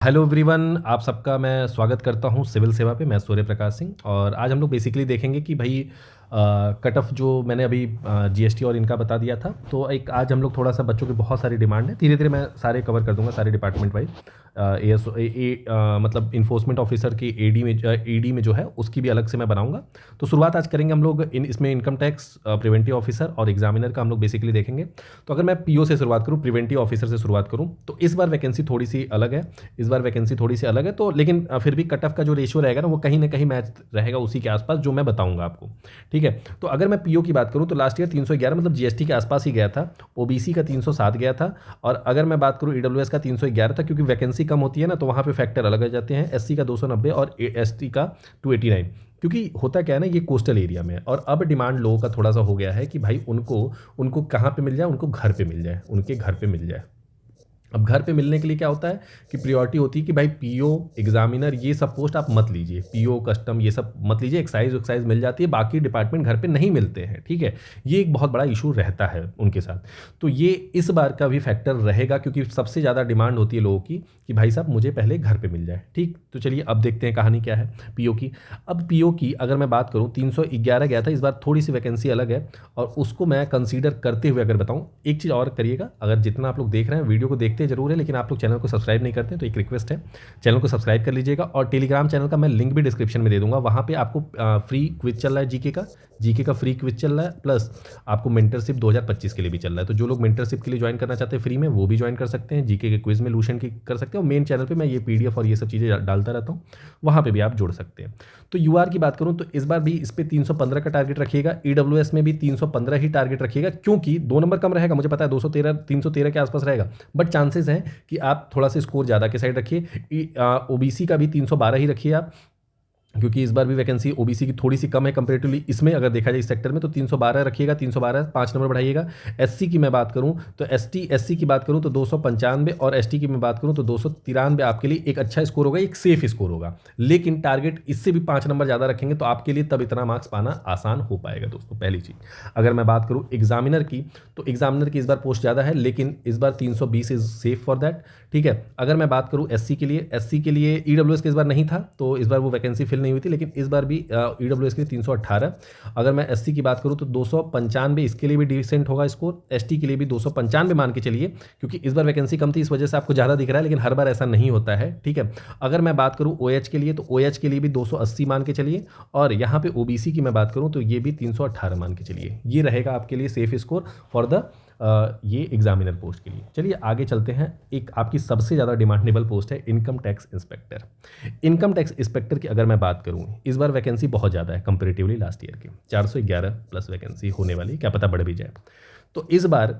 Hello everyone, आप सबका मैं स्वागत करता हूँ सिविल सेवा पे। मैं सूर्य प्रकाश सिंह और आज हम लोग बेसिकली देखेंगे कि भाई कट ऑफ जो मैंने अभी जीएसटी और इनका बता दिया था, तो एक आज हम लोग थोड़ा सा बच्चों की बहुत सारी डिमांड है, धीरे धीरे मैं सारे कवर कर दूंगा, सारे डिपार्टमेंट वाइज। मतलब इन्फोर्समेंट ऑफिसर की ईडी में जो है उसकी भी अलग से मैं बनाऊंगा। तो शुरुआत आज करेंगे हम लोग इसमें इनकम टैक्स, प्रिवेंटिव ऑफिसर और एग्जामिनर का हम लोग बेसिकली देखेंगे। तो अगर मैं पीओ से शुरुआत करूँ, प्रिवेंटिव ऑफिसर से शुरुआत करूँ, तो इस बार वैकेंसी थोड़ी सी अलग है। इस बार वैकेंसी थोड़ी सी अलग है, तो लेकिन फिर भी कट ऑफ का जो रेशियो रहेगा ना, वो कहीं ना कहीं मैच रहेगा उसी के आसपास जो मैं बताऊंगा आपको। ठीक है, तो अगर मैं पीओ की बात करूं तो लास्ट ईयर 311 मतलब जीएसटी के आसपास ही गया था। ओबीसी का 307 गया था। और अगर मैं बात करूं ईडब्ल्यूएस का 311 था, क्योंकि वैकेंसी कम होती है ना, तो वहां पे फैक्टर अलग आ जाते हैं। एससी का 290 और एसटी का 289। क्योंकि होता क्या है ना, ये कोस्टल एरिया में है और अब डिमांड लोगों का थोड़ा सा हो गया है कि भाई उनको उनको कहाँ पे मिल जाए, उनको घर पे मिल जाए, उनके घर पे मिल जाए। अब घर पे मिलने के लिए क्या होता है कि प्रायोरिटी होती है कि भाई पीओ, एग्जामिनर, ये सब पोस्ट आप मत लीजिए, पीओ, कस्टम, ये सब मत लीजिए। एक्साइज मिल जाती है, बाकी डिपार्टमेंट घर पे नहीं मिलते हैं। ठीक है, ये एक बहुत बड़ा इशू रहता है उनके साथ। तो ये इस बार का भी फैक्टर रहेगा, क्योंकि सबसे ज़्यादा डिमांड होती है लोगों की कि भाई साहब मुझे पहले घर पे मिल जाए। ठीक, तो चलिए अब देखते हैं कहानी क्या है पीओ की। अब पीओ की अगर मैं बात करूँ, 311 गया था, इस बार थोड़ी सी वैकेंसी अलग है। और उसको मैं कंसीडर करते हुए अगर बताऊँ, एक चीज़ और करिएगा, अगर जितना आप लोग देख रहे हैं, वीडियो को देखते जरूर है, लेकिन आप लोग चैनल को सब्सक्राइब नहीं करते, तो एक रिक्वेस्ट है, चैनल को सब्सक्राइब कर लीजिएगा। और टेलीग्राम चैनल का मैं लिंक भी डिस्क्रिप्शन में दे दूंगा। वहाँ पे आपको फ्री क्विज चल रहा है, जीके का फ्री क्विज चल रहा है, प्लस आपको मेंटरशिप 2025 के लिए भी चल रहा है। तो जो लोग मेंटरशिप के लिए ज्वाइन करना चाहते हैं फ्री में, वो भी ज्वाइन कर सकते हैं। जीके के क्विज में लूशन की कर सकते हैं, और मेन चैनल पे मैं ये पीडीएफ और ये सब चीज़ें डालता रहता हूँ, वहाँ पे भी आप जुड़ सकते हैं। तो यूआर की बात करूँ तो इस बार भी इस पर 315 का टारगेट रखिएगा। ईडब्ल्यूएस में भी 315 ही टारगेट रखिएगा, क्योंकि 2 नंबर कम रहेगा, मुझे पता है 313 के आसपास रहेगा, बट चांसेस हैं कि आप थोड़ा सा स्कोर ज़्यादा के साइड रखिए। ओबीसी का भी 312 ही रखिए आप, क्योंकि इस बार भी वैकेंसी ओबीसी की थोड़ी सी कम है कंपेरेटिवली इसमें, अगर देखा जाए इस सेक्टर में, तो 312 रखिएगा। 312 5 नंबर बढ़ाइएगा। एससी की मैं बात करूं तो एससी की बात करूं तो 295, और एसटी की मैं बात करूं तो 293 आपके लिए एक अच्छा स्कोर होगा, एक सेफ स्कोर होगा। लेकिन टारगेट इससे भी 5 नंबर ज़्यादा रखेंगे तो आपके लिए तब इतना मार्क्स पाना आसान हो पाएगा दोस्तों, पहली चीज़। अगर मैं बात करूँ एग्जामिनर की, तो एग्जामिनर की इस बार पोस्ट ज़्यादा है, लेकिन इस बार 320 इज सेफ फॉर दैट। ठीक है, अगर मैं बात करूँ एससी के लिए ईडब्ल्यूएस के इस बार नहीं था, तो इस बार वो वैकेंसी फिल नहीं हुई थी, लेकिन इस बार भी ईडब्ल्यूएस के लिए 318। अगर मैं एससी की बात करूँ तो 295, इसके लिए भी डिसेंट होगा स्कोर। एसटी के लिए भी 295 मान के चलिए, क्योंकि इस बार वैकेंसी कम थी, इस वजह से आपको ज़्यादा दिख रहा है, लेकिन हर बार ऐसा नहीं होता है। ठीक है, अगर मैं बात करूँ ओएच के लिए, तो ओएच के लिए भी 280 मान के चलिए। और यहाँ पे ओबीसी की मैं बात करूँ तो ये भी 318 मान के चलिए। ये रहेगा आपके लिए सेफ स्कोर फॉर द ये एग्जामिनर पोस्ट के लिए। चलिए आगे चलते हैं। एक आपकी सबसे ज़्यादा डिमांडेबल पोस्ट है income tax inspector. Income tax inspector की अगर मैं बात करूं, इस बार वैकेंसी बहुत ज़्यादा है कंपेरेटिवली लास्ट ईयर की। 411 प्लस वैकेंसी होने वाली, क्या पता बढ़ भी जाए। तो इस बार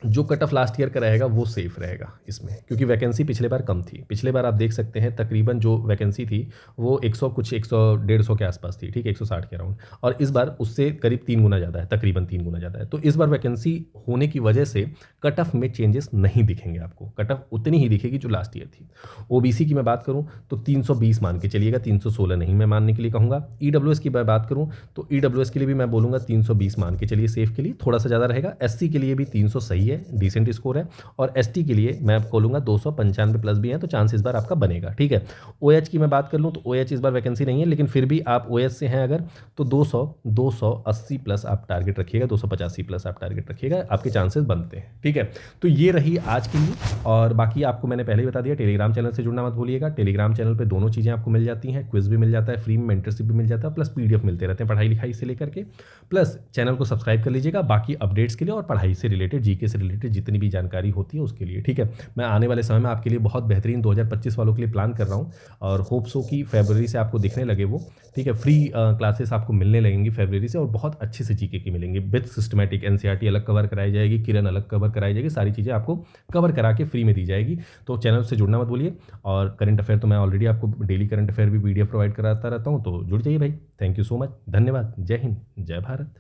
जो कट ऑफ लास्ट ईयर का रहेगा वो सेफ रहेगा इसमें, क्योंकि वैकेंसी पिछले बार कम थी। पिछले बार आप देख सकते हैं तकरीबन जो वैकेंसी थी वो 100 कुछ 100 150 के आसपास थी। ठीक है, 160 के अराउंड। और इस बार उससे करीब 3 गुना ज़्यादा है, तकरीबन 3 गुना ज़्यादा है। तो इस बार वैकेंसी होने की वजह से कट ऑफ में चेंजेस नहीं दिखेंगे आपको, कट ऑफ उतनी ही दिखेगी जो लास्ट ईयर थी। ओबीसी की मैं बात करूँ तो 320 मान के चलिएगा, 316 नहीं मैं मानने के लिए कहूँगा। ईडब्ल्यूएस की मैं बात करूँ तो ईडब्ल्यूएस के लिए भी मैं बोलूँगा 320 मान के चलिए, सेफ के लिए थोड़ा सा ज़्यादा रहेगा। एससी के लिए भी 300 सही है, डिसेंट स्कोर है। और एसटी के लिए मैं बोलूँगा 295 प्लस भी है, तो चांस इस बार आपका बनेगा। ठीक है, ओएच की मैं बात कर लूँ तो ओएच इस बार वैकेंसी नहीं है, लेकिन फिर भी आप ओएच से हैं अगर, तो 280 प्लस आप टारगेट रखिएगा, 285 प्लस आप टारगेट रखिएगा, आपके चांसेस बनते हैं। ठीक है, तो ये रही आज के लिए। और बाकी आपको मैंने पहले ही बता दिया, टेलीग्राम चैनल से जुड़ना मत भूलिएगा। टेलीग्राम चैनल पर दोनों चीज़ें आपको मिल जाती हैं, क्विज भी मिल जाता है फ्री में, मेंटरशिप भी मिल जाता है, प्लस पीडीएफ मिलते रहते हैं पढ़ाई लिखाई से लेकर के। प्लस चैनल को सब्सक्राइब कर लीजिएगा बाकी अपडेट्स के लिए, और पढ़ाई से रिलेटेड, जीके से रिलेटेड जितनी भी जानकारी होती है उसके लिए। ठीक है, मैं आने वाले समय में आपके लिए बहुत बेहतरीन 2025 वालों के लिए प्लान कर रहा हूँ, और होप सो कि फरवरी से आपको दिखने लगे वो। ठीक है, फ्री क्लासेस आपको मिलने लगेंगी फरवरी से, और बहुत अच्छे से जीके की मिलेंगी विद सिस्टमैटिक। एनसीईआरटी अलग कवर कराई जाएगी, किरण अलग कवर कराई जाएगी, सारी चीज़ें आपको कवर करा के फ्री में दी जाएगी। तो चैनल से जुड़ना मत भूलिए। और करंट अफेयर तो मैं ऑलरेडी आपको डेली करंट अफेयर भी पीडीएफ प्रोवाइड कराता रहता हूँ, तो जुड़ जाइए भाई। थैंक यू सो मच, धन्यवाद। जय हिंद, जय भारत।